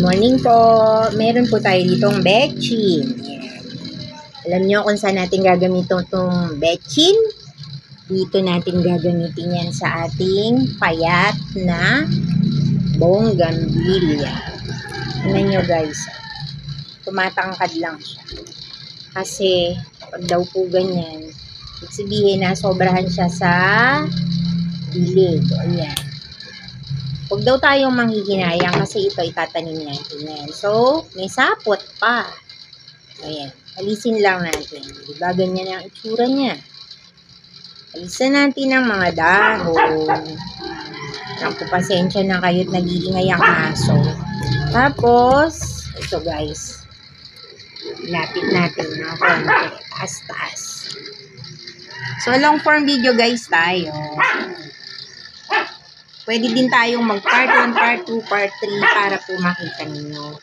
Morning po. Meron po tayo ditong betchin. Yan. Alam nyo kung saan natin gagamitin itong betchin? Dito natin gagamitin yan sa ating payat na bougainvillea. Tingnan nyo guys. Tumatangkad lang siya. Kasi pag daw po ganyan, ibig sabihin na sobrahan siya sa dilig. Ayan. Huwag daw tayong manghihinayang kasi ito itatanim natin yan. So, may sapot pa. Ayan. Alisin lang natin. Diba ganyan ang itsura niya. Alisan natin ang mga dahon. Naku, pasensya na kayo't nag-iingay ang aso. Tapos, ito guys. Lapit natin ng konti. Taas-taas. So, long form video guys tayo. Pwede din tayong mag part 1, part 2, part 3 para po makita ninyo.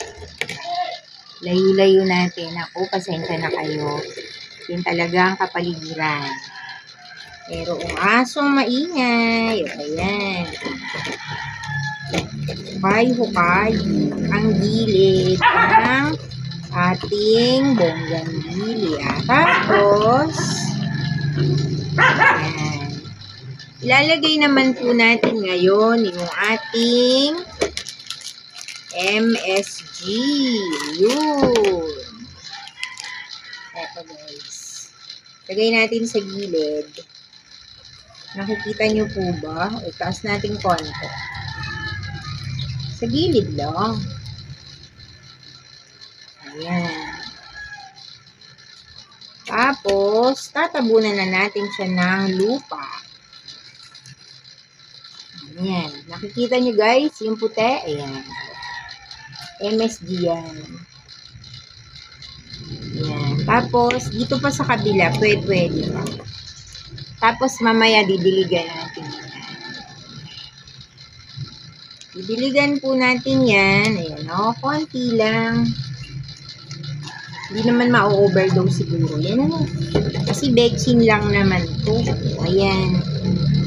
Layo-layo natin. Ako, pasensya na kayo. Yun talaga ang kapaligiran. Pero ang asong maingay. Ayan. Hukay-hukay ang gilid ng ating bougainvillea. Tapos, ayan. Ilalagay naman po natin ngayon yung ating MSG. Yun. Eto guys. Lagay natin sa gilid. Nakikita nyo po ba? Itaas natin konti. Sa gilid lang. Ayan. Tapos, tatabunan na natin siya ng lupa. Ayan. Nakikita nyo guys, yung puti. Ayan. MSG yan. Ayan. Tapos, dito pa sa kabila, pwede pa. Tapos, mamaya didiligan natin yan. Didiligan po natin yan. Ayan o, konti lang. Hindi naman ma-overdose siguro. Yan ano. Kasi betchin lang naman po. Ayan.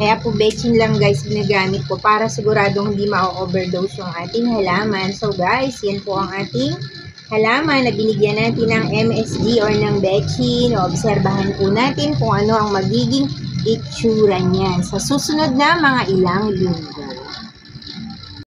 Kaya po betchin lang guys ginagamit ko para siguradong hindi ma-overdose yung ating halaman. So guys, yan po ang ating halaman na binigyan natin ng MSG or ng betchin. Obserbahan po natin kung ano ang magiging itsura niyan sa susunod na mga ilang linggo.